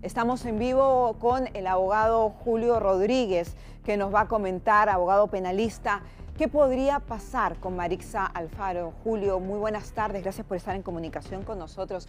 Estamos en vivo con el abogado Julio Rodríguez, que nos va a comentar, abogado penalista, qué podría pasar con Marixa Alfaro. Julio, muy buenas tardes, gracias por estar en comunicación con nosotros.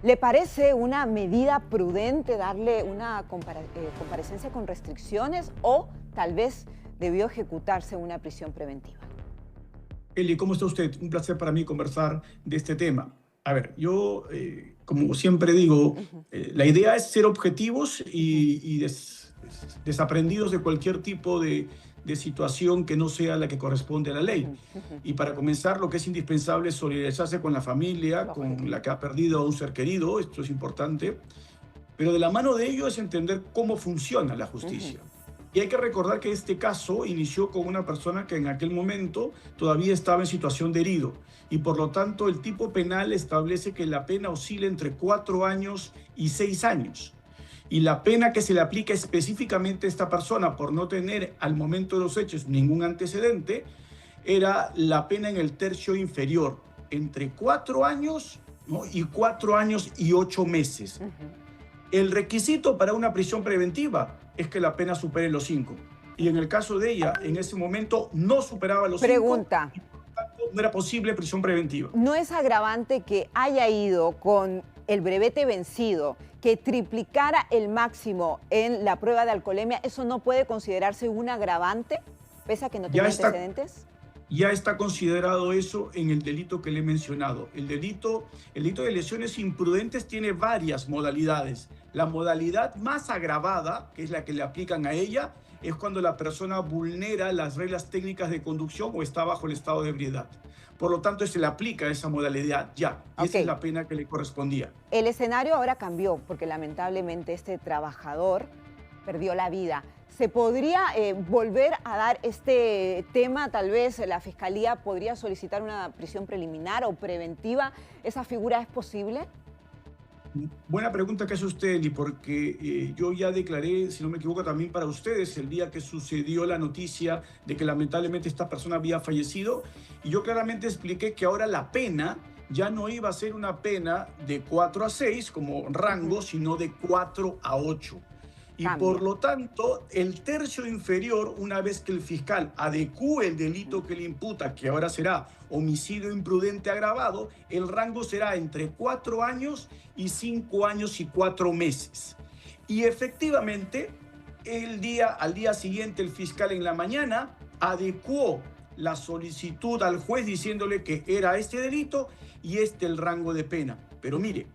¿Le parece una medida prudente darle una comparecencia con restricciones o tal vez debió ejecutarse una prisión preventiva? Eli, ¿cómo está usted? Un placer para mí conversar de este tema. A ver, yo, como siempre digo, la idea es ser objetivos y desaprendidos de cualquier tipo de situación que no sea la que corresponde a la ley. Y para comenzar, lo que es indispensable es solidarizarse con la familia, con la que ha perdido a un ser querido, esto es importante, pero de la mano de ello es entender cómo funciona la justicia. Y hay que recordar que este caso inició con una persona que en aquel momento todavía estaba en situación de herido y por lo tanto el tipo penal establece que la pena oscila entre 4 años y 6 años. Y la pena que se le aplica específicamente a esta persona por no tener al momento de los hechos ningún antecedente era la pena en el tercio inferior, entre 4 años, ¿no? y 4 años y 8 meses. El requisito para una prisión preventiva es que la pena supere los 5. Y en el caso de ella, en ese momento no superaba los 5. Pregunta. Y por lo tanto no era posible prisión preventiva. ¿No es agravante que haya ido con el brevete vencido, que triplicara el máximo en la prueba de alcoholemia? ¿Eso no puede considerarse un agravante, pese a que no tiene antecedentes? Ya está considerado eso en el delito que le he mencionado. El delito de lesiones imprudentes tiene varias modalidades. La modalidad más agravada, que es la que le aplican a ella, es cuando la persona vulnera las reglas técnicas de conducción o está bajo el estado de ebriedad. Por lo tanto, se le aplica esa modalidad ya. Y esa es la pena que le correspondía. El escenario ahora cambió porque lamentablemente este trabajador perdió la vida. ¿Se podría volver a dar este tema? Tal vez la Fiscalía podría solicitar una prisión preliminar o preventiva. ¿Esa figura es posible? Buena pregunta que hace usted, Eli, porque yo ya declaré, si no me equivoco, también para ustedes el día que sucedió la noticia de que lamentablemente esta persona había fallecido. Y yo claramente expliqué que ahora la pena ya no iba a ser una pena de 4 a 6 como rango, sino de 4 a 8. Y por lo tanto, el tercio inferior, una vez que el fiscal adecúe el delito que le imputa, que ahora será homicidio imprudente agravado, el rango será entre 4 años y 5 años y 4 meses. Y efectivamente, al día siguiente, el fiscal en la mañana adecuó la solicitud al juez diciéndole que era este delito y el rango de pena. Pero mire,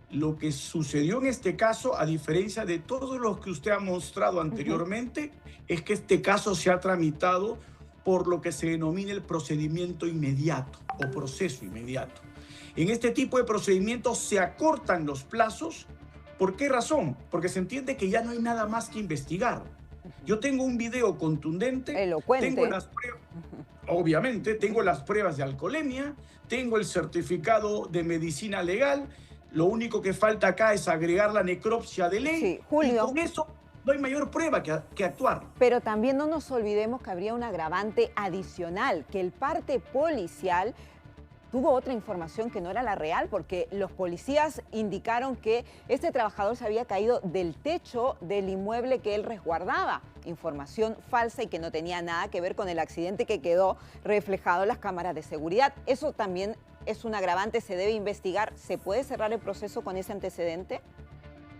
lo que sucedió en este caso, a diferencia de todos los que usted ha mostrado anteriormente, es que este caso se ha tramitado por lo que se denomina el procedimiento inmediato o proceso inmediato. En este tipo de procedimientos se acortan los plazos. ¿Por qué razón? Porque se entiende que ya no hay nada más que investigar. Yo tengo un video contundente, elocuente. Tengo las pruebas, obviamente, tengo las pruebas de alcoholemia, tengo el certificado de medicina legal. Lo único que falta acá es agregar la necropsia de ley. Sí, Julio. Y con eso no hay mayor prueba que actuar. Pero también no nos olvidemos que habría un agravante adicional, que el parte policial tuvo otra información que no era la real, porque los policías indicaron que este trabajador se había caído del techo del inmueble que él resguardaba. Información falsa y que no tenía nada que ver con el accidente que quedó reflejado en las cámaras de seguridad. Eso también es un agravante, se debe investigar. ¿Se puede cerrar el proceso con ese antecedente?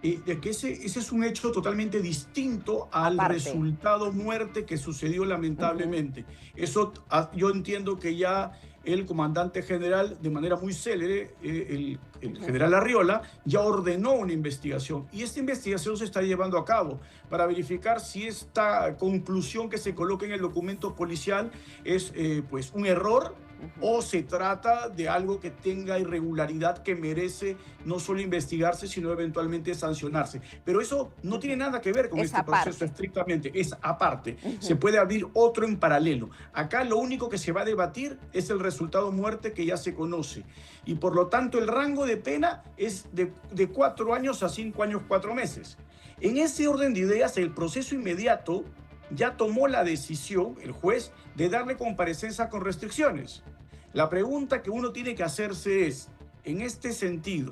Que ese es un hecho totalmente distinto al resultado muerte que sucedió lamentablemente. Eso yo entiendo que ya el comandante general, de manera muy célere, el general Arriola, ya ordenó una investigación. Y esta investigación se está llevando a cabo para verificar si esta conclusión que se coloca en el documento policial es pues un error o se trata de algo que tenga irregularidad que merece no solo investigarse, sino eventualmente sancionarse. Pero eso no tiene nada que ver con este proceso estrictamente, es aparte. Se puede abrir otro en paralelo. Acá lo único que se va a debatir es el resultado muerte que ya se conoce. Y por lo tanto el rango de pena es de 4 años a 5 años 4 meses. En ese orden de ideas, el proceso inmediato ya tomó la decisión, el juez, de darle comparecencia con restricciones. La pregunta que uno tiene que hacerse es, en este sentido,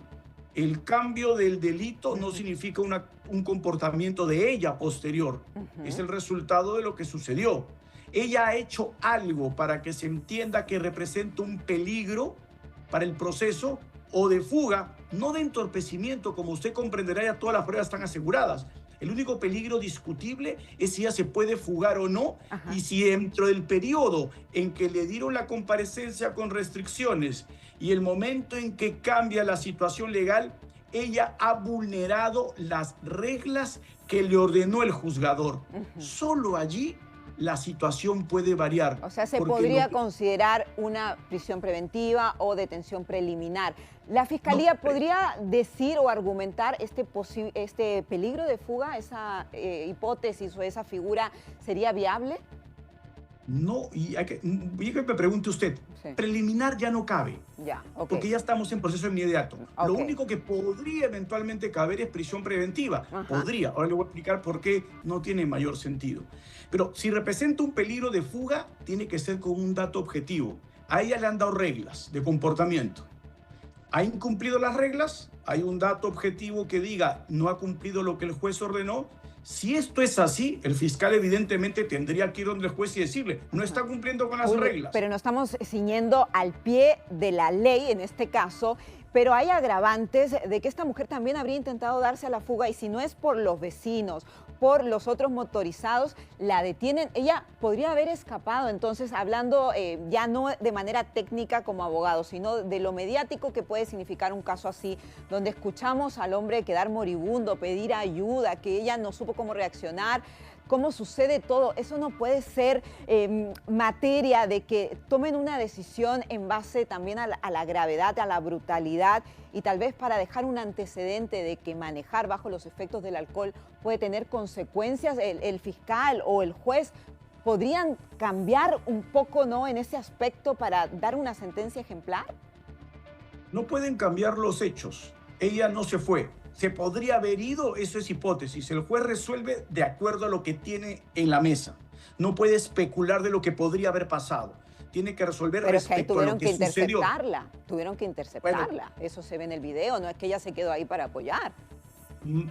El cambio del delito no significa un comportamiento de ella posterior. Es el resultado de lo que sucedió. Ella ha hecho algo para que se entienda que representa un peligro para el proceso o de fuga, no de entorpecimiento, como usted comprenderá, ya todas las pruebas están aseguradas. El único peligro discutible es si ella se puede fugar o no. Ajá. Y si dentro del periodo en que le dieron la comparecencia con restricciones y el momento en que cambia la situación legal, ella ha vulnerado las reglas que le ordenó el juzgador. Solo allí la situación puede variar. O sea, se podría considerar una prisión preventiva o detención preliminar. ¿La Fiscalía podría decir o argumentar este peligro de fuga, esa hipótesis o esa figura sería viable? No, y me pregunte usted, sí. Preliminar ya no cabe, ya, okay. Porque ya estamos en proceso inmediato. Okay. Lo único que podría eventualmente caber es prisión preventiva, podría. Ahora le voy a explicar por qué no tiene mayor sentido. Pero si representa un peligro de fuga, tiene que ser con un dato objetivo. A ella le han dado reglas de comportamiento. ¿Ha incumplido las reglas? Hay un dato objetivo que diga no ha cumplido lo que el juez ordenó. Si esto es así, el fiscal evidentemente tendría que ir donde el juez y decirle, no está cumpliendo con las reglas. Pero no estamos ciñendo al pie de la ley en este caso, pero hay agravantes de que esta mujer también habría intentado darse a la fuga y si no es por los vecinos, por los otros motorizados, la detienen. Ella podría haber escapado, entonces hablando ya no de manera técnica como abogado, sino de lo mediático que puede significar un caso así, donde escuchamos al hombre quedar moribundo, pedir ayuda, que ella no supo cómo reaccionar, cómo sucede todo. Eso no puede ser materia de que tomen una decisión en base también a la gravedad, a la brutalidad y tal vez para dejar un antecedente de que manejar bajo los efectos del alcohol puede tener consecuencias. El fiscal o el juez podrían cambiar un poco, ¿no?, en ese aspecto para dar una sentencia ejemplar. No pueden cambiar los hechos. Ella no se fue. ¿Se podría haber ido? Eso es hipótesis. El juez resuelve de acuerdo a lo que tiene en la mesa. No puede especular de lo que podría haber pasado. Tiene que resolver respecto a lo que sucedió. Tuvieron que interceptarla. Bueno, eso se ve en el video, no es que ella se quedó ahí para apoyar.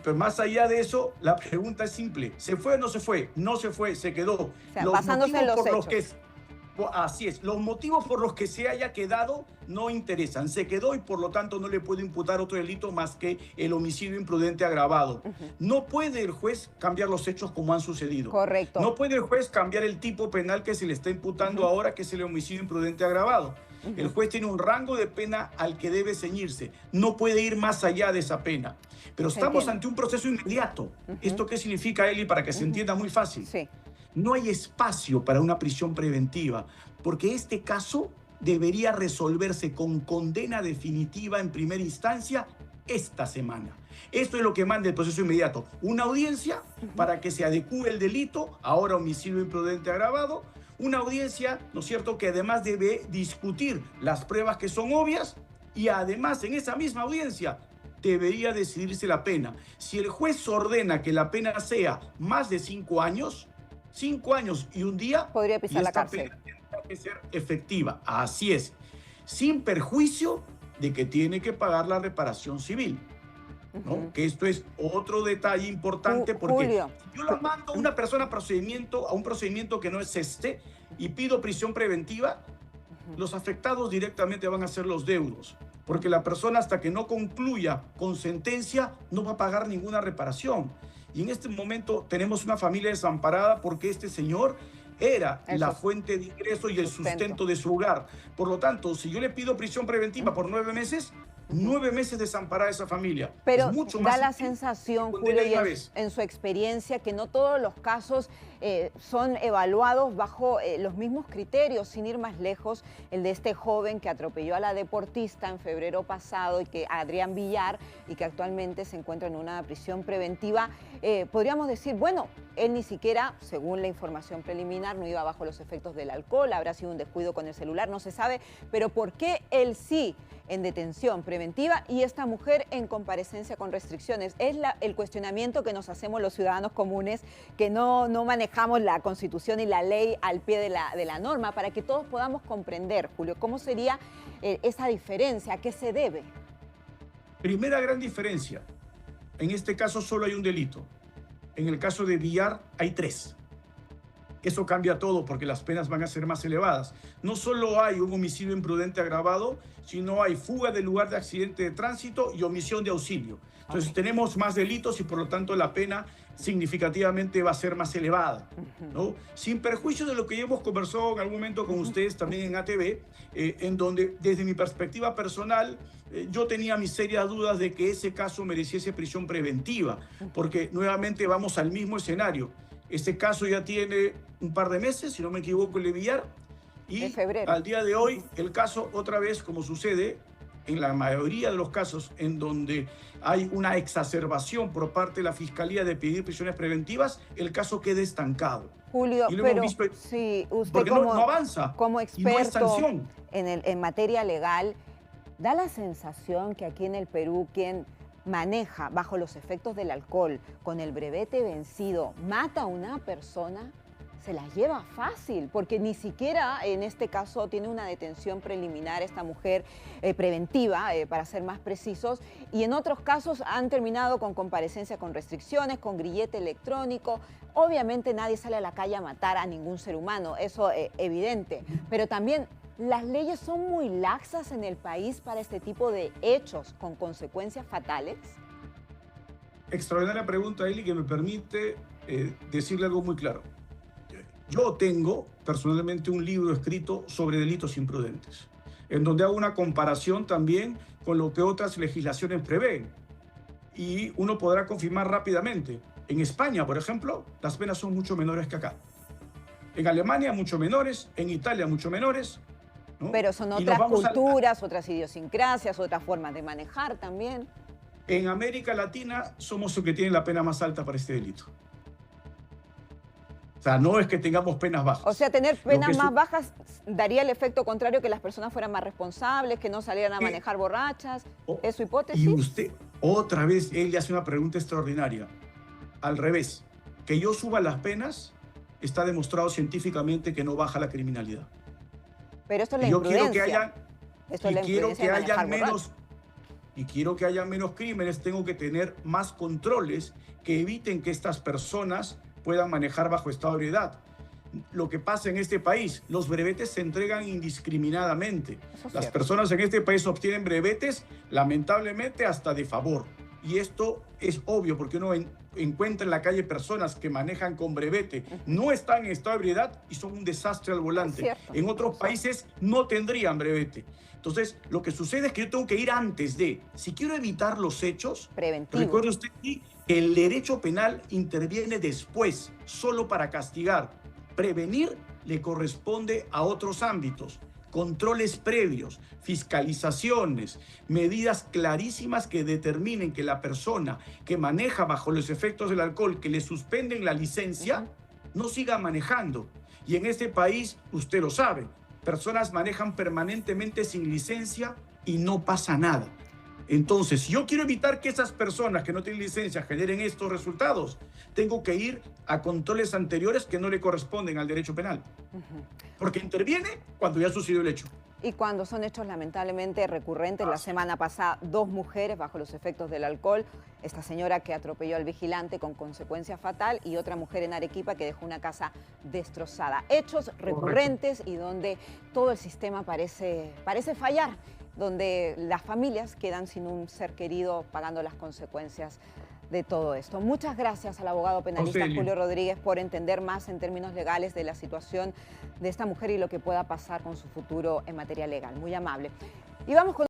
Pero más allá de eso, la pregunta es simple. ¿Se fue o no se fue? No se fue, se quedó. O sea, basándose en los hechos. Así es, los motivos por los que se haya quedado no interesan. Se quedó y por lo tanto no le puede imputar otro delito más que el homicidio imprudente agravado. No puede el juez cambiar los hechos como han sucedido. Correcto. No puede el juez cambiar el tipo penal que se le está imputando ahora, que es el homicidio imprudente agravado. El juez tiene un rango de pena al que debe ceñirse. No puede ir más allá de esa pena. Pero estamos ante un proceso inmediato. ¿Esto qué significa, Eli? Para que se entienda muy fácil. Sí. No hay espacio para una prisión preventiva, porque este caso debería resolverse con condena definitiva en primera instancia esta semana. Esto es lo que manda el proceso inmediato. Una audiencia para que se adecúe el delito, ahora homicidio imprudente agravado. Una audiencia, ¿no es cierto?, que además debe discutir las pruebas que son obvias y además en esa misma audiencia debería decidirse la pena. Si el juez ordena que la pena sea más de 5 años, 5 años y un día, podría pisar la cárcel. Pena tendrá que ser efectiva. Así es, sin perjuicio de que tiene que pagar la reparación civil. ¿No? Que esto es otro detalle importante porque Julio, si yo la mando a una persona a un procedimiento que no es este y pido prisión preventiva, los afectados directamente van a ser los deudos, porque la persona hasta que no concluya con sentencia no va a pagar ninguna reparación. Y en este momento tenemos una familia desamparada porque este señor era la fuente de ingreso y el sustento de su hogar. Por lo tanto, si yo le pido prisión preventiva por 9 meses, 9 meses desamparada a esa familia. Pero es mucho da más la sensación, Julio, y en su experiencia, que no todos los casos son evaluados bajo los mismos criterios. Sin ir más lejos, el de este joven que atropelló a la deportista en febrero pasado, y que Adrián Villar, y que actualmente se encuentra en una prisión preventiva. Podríamos decir, bueno, él ni siquiera, según la información preliminar, no iba bajo los efectos del alcohol, habrá sido un descuido con el celular, no se sabe, pero ¿por qué él sí en detención preventiva y esta mujer en comparecencia con restricciones? Es el cuestionamiento que nos hacemos los ciudadanos comunes, que no manejamos la Constitución y la ley al pie de la norma, para que todos podamos comprender, Julio, cómo sería esa diferencia, a qué se debe. Primera gran diferencia. En este caso solo hay un delito. En el caso de Villar hay 3. Eso cambia todo porque las penas van a ser más elevadas. No solo hay un homicidio imprudente agravado, sino hay fuga del lugar de accidente de tránsito y omisión de auxilio. Entonces tenemos más delitos y por lo tanto la pena significativamente va a ser más elevada, ¿no? Sin perjuicio de lo que ya hemos conversado en algún momento con ustedes también en ATV, en donde desde mi perspectiva personal yo tenía mis serias dudas de que ese caso mereciese prisión preventiva, porque nuevamente vamos al mismo escenario. Este caso ya tiene un par de meses, si no me equivoco, el de Villar, y de febrero. Al día de hoy el caso otra vez, como sucede en la mayoría de los casos en donde hay una exacerbación por parte de la Fiscalía de pedir prisiones preventivas, el caso queda estancado. Julio, pero sí, usted porque como, no avanza, como experto y no hay sanción. en materia legal, da la sensación que aquí en el Perú quien maneja bajo los efectos del alcohol con el brevete vencido, mata a una persona, se la lleva fácil, porque ni siquiera en este caso tiene una detención preliminar esta mujer preventiva, para ser más precisos, y en otros casos han terminado con comparecencia con restricciones, con grillete electrónico. Obviamente nadie sale a la calle a matar a ningún ser humano, eso es evidente, pero también las leyes son muy laxas en el país para este tipo de hechos con consecuencias fatales. Extraordinaria pregunta, Eli, que me permite decirle algo muy claro. Yo tengo personalmente un libro escrito sobre delitos imprudentes, en donde hago una comparación también con lo que otras legislaciones prevén. Y uno podrá confirmar rápidamente. En España, por ejemplo, las penas son mucho menores que acá. En Alemania, mucho menores. En Italia, mucho menores, ¿no? Pero son otras culturas, otras idiosincrasias, otras formas de manejar también. En América Latina somos los que tienen la pena más alta para este delito. O sea, no es que tengamos penas bajas. O sea, tener penas más bajas daría el efecto contrario, que las personas fueran más responsables, que no salieran a manejar borrachas. ¿Es su hipótesis? Y usted, otra vez, él le hace una pregunta extraordinaria. Al revés, que yo suba las penas, está demostrado científicamente que no baja la criminalidad. Pero esto es la imprudencia. Quiero que haya menos crímenes, tengo que tener más controles que eviten que estas personas puedan manejar bajo estado de ebriedad. Lo que pasa en este país, los brevetes se entregan indiscriminadamente. Las personas en este país obtienen brevetes, lamentablemente, hasta de favor. Y esto es obvio porque uno encuentra en la calle personas que manejan con brevete, no están en estado de ebriedad y son un desastre al volante. En otros países no tendrían brevete. Entonces, lo que sucede es que yo tengo que ir antes de, si quiero evitar los hechos, recuerde usted que el derecho penal interviene después, solo para castigar. Prevenir le corresponde a otros ámbitos. Controles previos, fiscalizaciones, medidas clarísimas que determinen que la persona que maneja bajo los efectos del alcohol, que le suspenden la licencia, no siga manejando. Y en este país, usted lo sabe, personas manejan permanentemente sin licencia y no pasa nada. Entonces, si yo quiero evitar que esas personas que no tienen licencia generen estos resultados, tengo que ir a controles anteriores que no le corresponden al derecho penal. Porque interviene cuando ya sucedió el hecho. Y cuando son hechos lamentablemente recurrentes, la semana pasada 2 mujeres bajo los efectos del alcohol, esta señora que atropelló al vigilante con consecuencia fatal y otra mujer en Arequipa que dejó una casa destrozada. Hechos recurrentes y donde todo el sistema parece fallar, donde las familias quedan sin un ser querido pagando las consecuencias de todo esto. Muchas gracias al abogado penalista Julio Rodríguez por entender más en términos legales de la situación de esta mujer y lo que pueda pasar con su futuro en materia legal. Muy amable. Y vamos con